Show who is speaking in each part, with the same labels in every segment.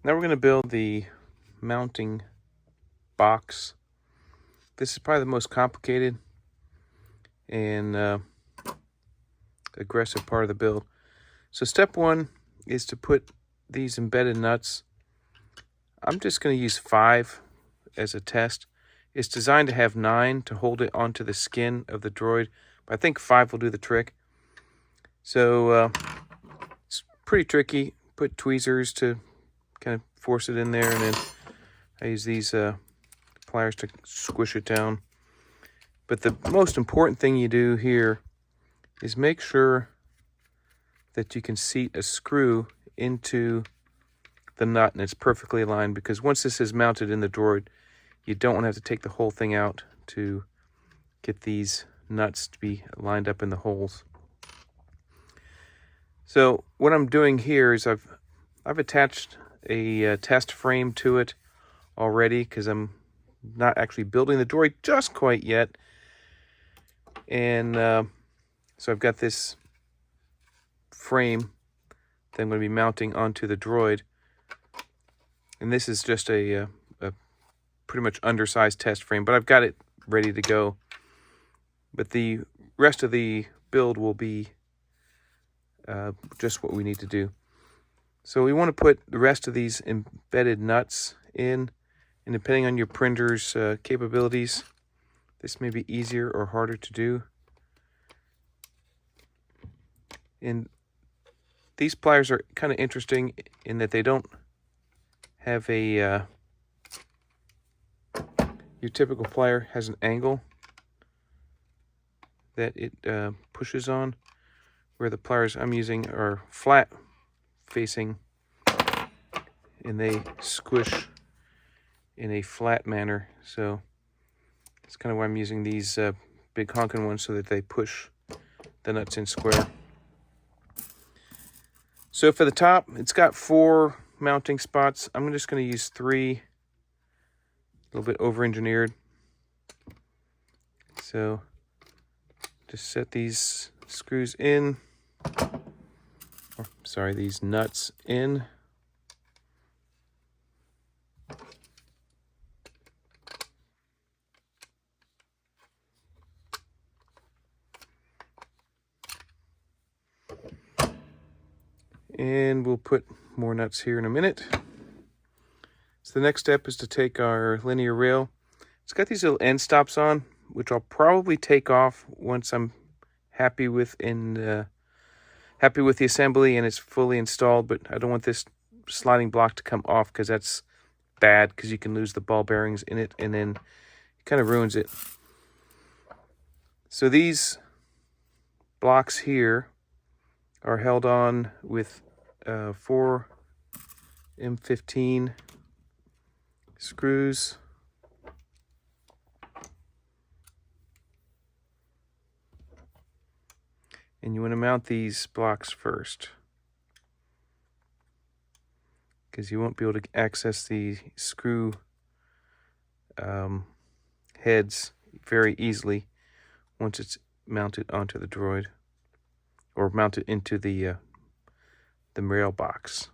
Speaker 1: Now we're going to build the mounting box. This is probably the most complicated and aggressive part of the build. So step one is to put these embedded nuts. I'm just going to use 5 as a test. It's designed to have 9 to hold it onto the skin of the droid, but I think 5 will do the trick. So it's pretty tricky. Put tweezers to kind of force it in there, and then I use these pliers to squish it down. But the most important thing you do here is make sure that you can seat a screw into the nut and it's perfectly aligned, because once this is mounted in the droid, you don't want to have to take the whole thing out to get these nuts to be lined up in the holes. So what I'm doing here is I've attached a test frame to it already, because I'm not actually building the droid just quite yet. And so I've got this frame that I'm going to be mounting onto the droid. And this is just a pretty much undersized test frame, but I've got it ready to go. But the rest of the build will be just what we need to do. So we want to put the rest of these embedded nuts in, and depending on your printer's capabilities, this may be easier or harder to do. And these pliers are kind of interesting in that they don't have a your typical plier has an angle that it pushes on, where the pliers I'm using are flat facing and they squish in a flat manner. So that's kind of why I'm using these big honking ones, so that they push the nuts in square. So for the top, it's got 4 mounting spots. I'm just going to use 3, a little bit over-engineered. So just set these screws in, or sorry, these nuts in. And we'll put more nuts here in a minute. So the next step is to take our linear rail. It's got these little end stops on, which I'll probably take off once I'm happy with the assembly and it's fully installed. But I don't want this sliding block to come off, because that's bad, because you can lose the ball bearings in it and then it kind of ruins it. So these blocks here are held on with 4 M15 screws. And you want to mount these blocks first, because you won't be able to access the screw heads very easily once it's mounted onto the droid, or mounted into the rail box.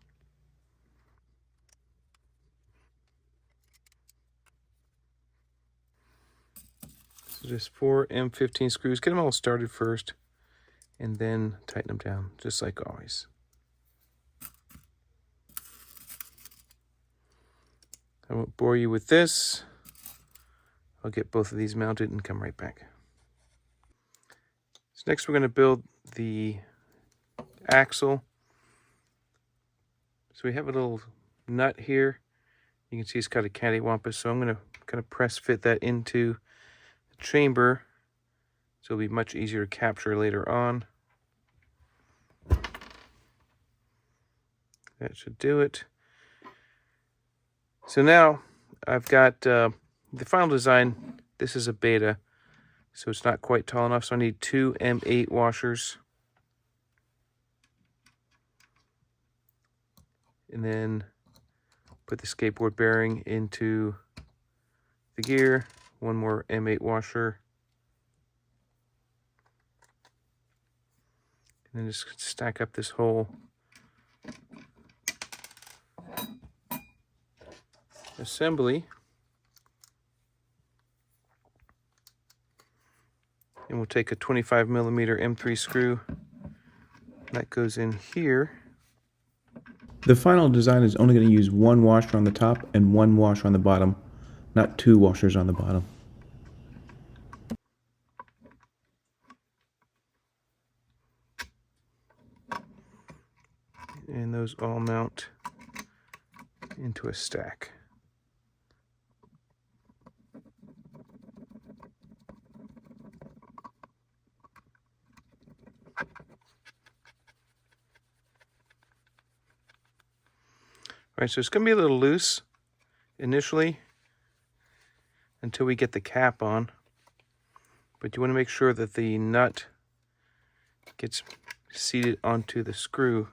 Speaker 1: So just 4 M15 screws. Get them all started first, and then tighten them down, just like always. I won't bore you with this. I'll get both of these mounted and come right back. So next we're going to build the axle. So we have a little nut here. You can see it's got a cattywampus, so I'm going to kind of press fit that into the chamber, so it'll be much easier to capture later on. That should do it. So now I've got the final design. This is a beta, so it's not quite tall enough, so I need 2 M8 washers. And then put the skateboard bearing into the gear. 1 more M8 washer. And then just stack up this whole assembly. And we'll take a 25mm M3 screw. That goes in here. The final design is only going to use one washer on the top and one washer on the bottom, not two washers on the bottom. And those all mount into a stack. All right, so it's going to be a little loose initially until we get the cap on. But you want to make sure that the nut gets seated onto the screw.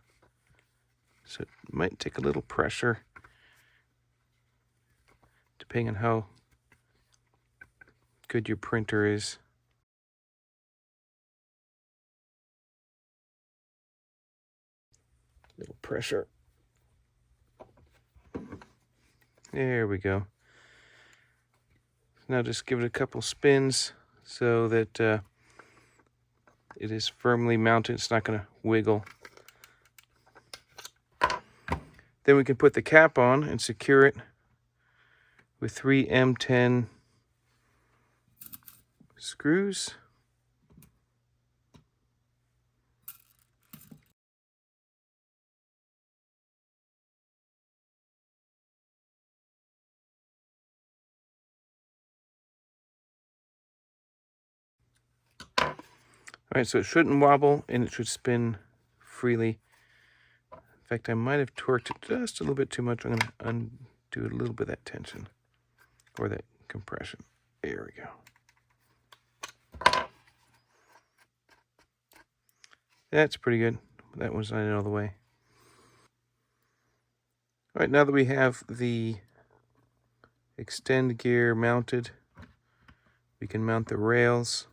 Speaker 1: So it might take a little pressure depending on how good your printer is. Little pressure. There we go. Now just give it a couple spins so that it is firmly mounted. It's not going to wiggle. Then we can put the cap on and secure it with 3 M10 screws. All right, so it shouldn't wobble and it should spin freely. In fact, I might have torqued it just a little bit too much. I'm going to undo a little bit of that tension or that compression. There we go. That's pretty good. That one's not all the way. All right, now that we have the extend gear mounted, we can mount the rails.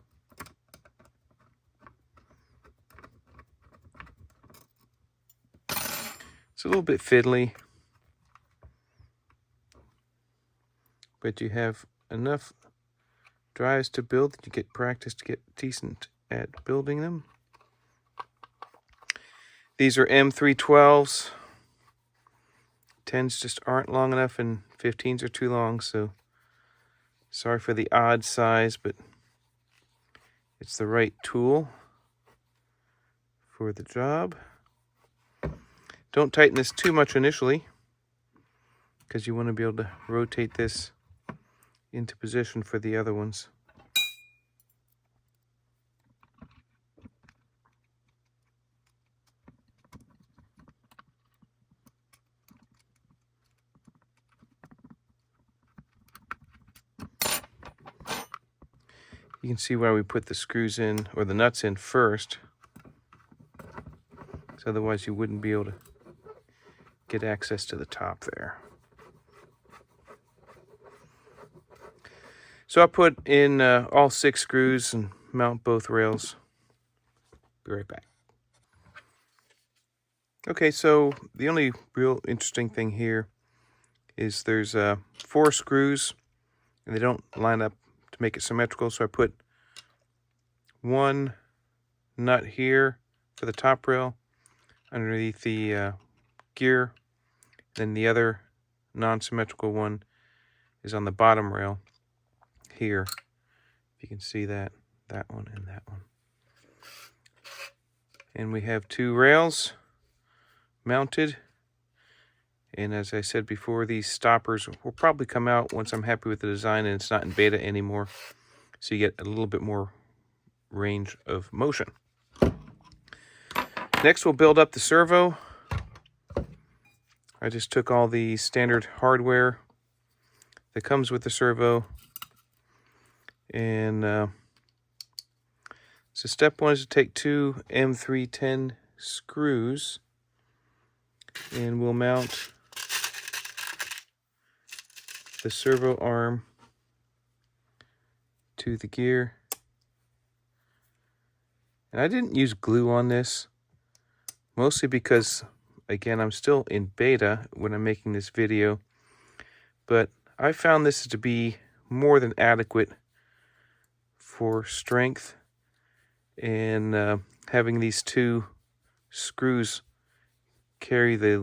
Speaker 1: It's a little bit fiddly, but you have enough drives to build that you get practice to get decent at building them. These are M312s. 10s just aren't long enough and 15s are too long, so sorry for the odd size, but it's the right tool for the job. Don't tighten this too much initially because you want to be able to rotate this into position for the other ones. You can see why we put the screws in, or the nuts in first, because otherwise you wouldn't be able to get access to the top there. So I'll put in all 6 screws and mount both rails. Be right back. Okay, so the only real interesting thing here is there's 4 screws and they don't line up to make it symmetrical, so I put one nut here for the top rail underneath the gear, then the other non-symmetrical one is on the bottom rail here. If you can see that one and that one. And we have 2 rails mounted, and as I said before, these stoppers will probably come out once I'm happy with the design and it's not in beta anymore, so you get a little bit more range of motion. Next we'll build up the servo. I just took all the standard hardware that comes with the servo, and so step 1 is to take 2 M310 screws, and we'll mount the servo arm to the gear. And I didn't use glue on this, mostly because, again, I'm still in beta when I'm making this video, but I found this to be more than adequate for strength, and having these two screws carry the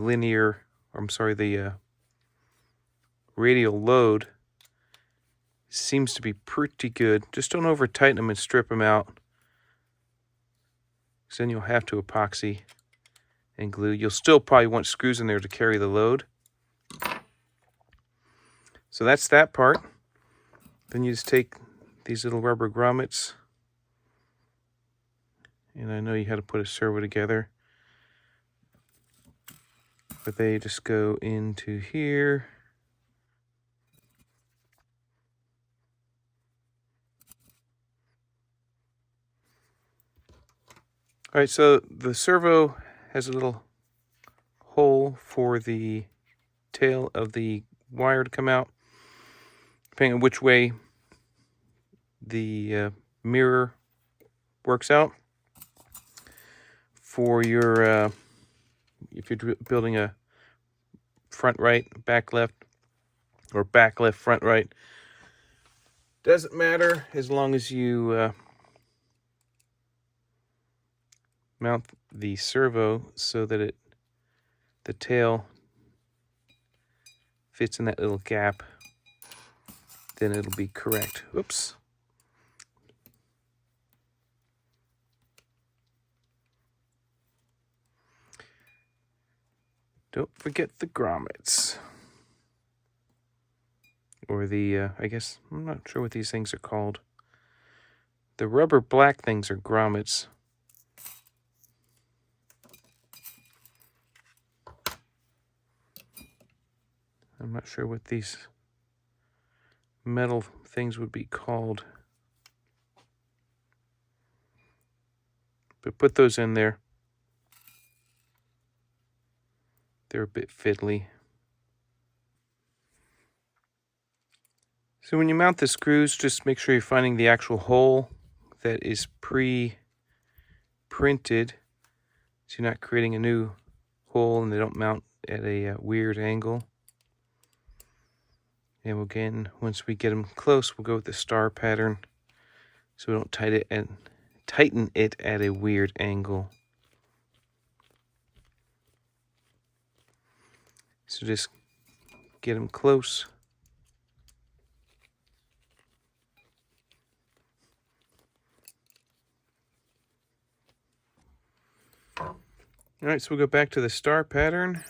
Speaker 1: radial load seems to be pretty good. Just don't over tighten them and strip them out, because then you'll have to epoxy and glue. You'll still probably want screws in there to carry the load. So that's that part. Then you just take these little rubber grommets, and I know you had to put a servo together, but they just go into here. All right, so the servo has a little hole for the tail of the wire to come out, depending on which way the mirror works out. For your, if you're building a front right, back left, or back left, front right, doesn't matter as long as you mount the servo so that the tail fits in that little gap, then it'll be correct. Oops. Don't forget the grommets. Or the, I guess, I'm not sure what these things are called. The rubber black things are grommets. I'm not sure what these metal things would be called. But put those in there. They're a bit fiddly. So when you mount the screws, just make sure you're finding the actual hole that is pre-printed, so you're not creating a new hole and they don't mount at a weird angle. And again, once we get them close, we'll go with the star pattern, so we don't tighten it at a weird angle. So just get them close. All right, so we'll go back to the star pattern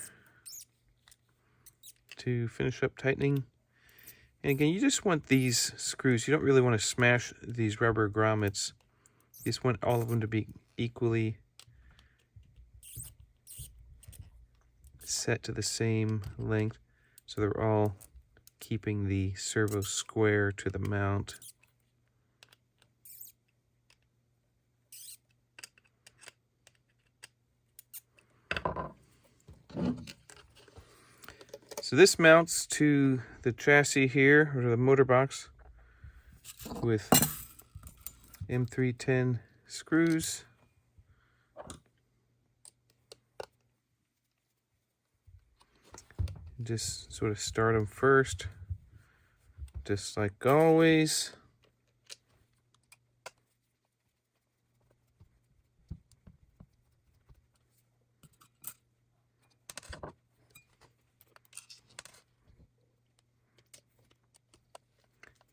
Speaker 1: to finish up tightening. And again, you just want these screws. You don't really want to smash these rubber grommets. You just want all of them to be equally set to the same length, so they're all keeping the servo square to the mount. So this mounts to the chassis here, or the motor box, with M310 screws. Just sort of start them first, just like always.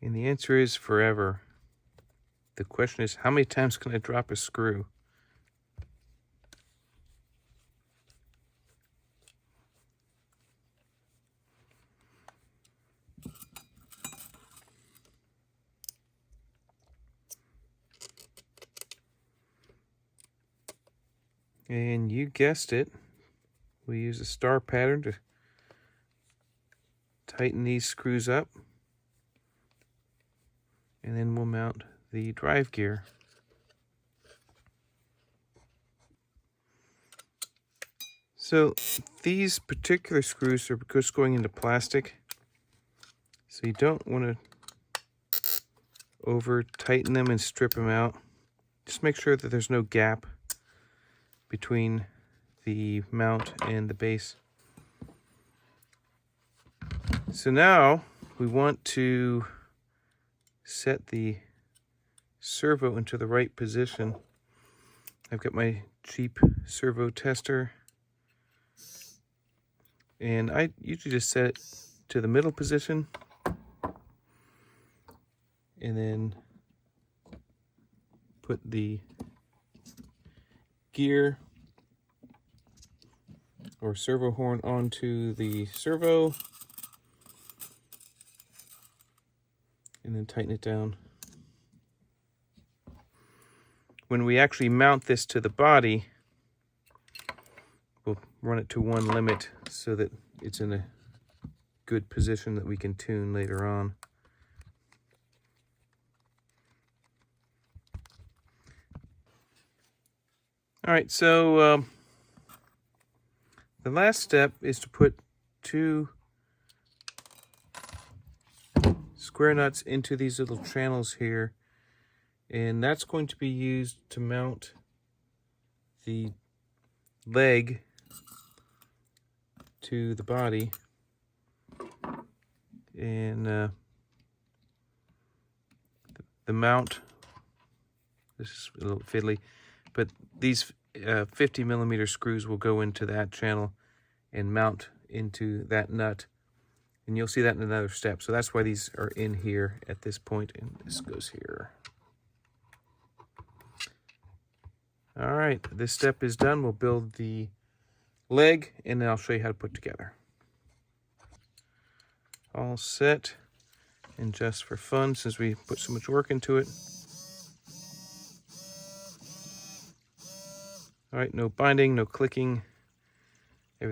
Speaker 1: And the answer is forever. The question is, how many times can I drop a screw? And you guessed it, we use a star pattern to tighten these screws up. And then we'll mount the drive gear. So these particular screws are just going into plastic, so you don't want to over tighten them and strip them out. Just make sure that there's no gap between the mount and the base. So now we want to set the servo into the right position. I've got my cheap servo tester, and I usually just set it to the middle position, and then put the gear or servo horn onto the servo, and then tighten it down. When we actually mount this to the body, we'll run it to one limit so that it's in a good position that we can tune later on. All right, so the last step is to put 2 square nuts into these little channels here, and that's going to be used to mount the leg to the body. And the mount, this is a little fiddly, but these 50mm screws will go into that channel and mount into that nut, and you'll see that in another step. So that's why these are in here at this point, and this goes here. All right, this step is done. We'll build the leg, and then I'll show you how to put together. All set, and just for fun, since we put so much work into it. All right, no binding, no clicking.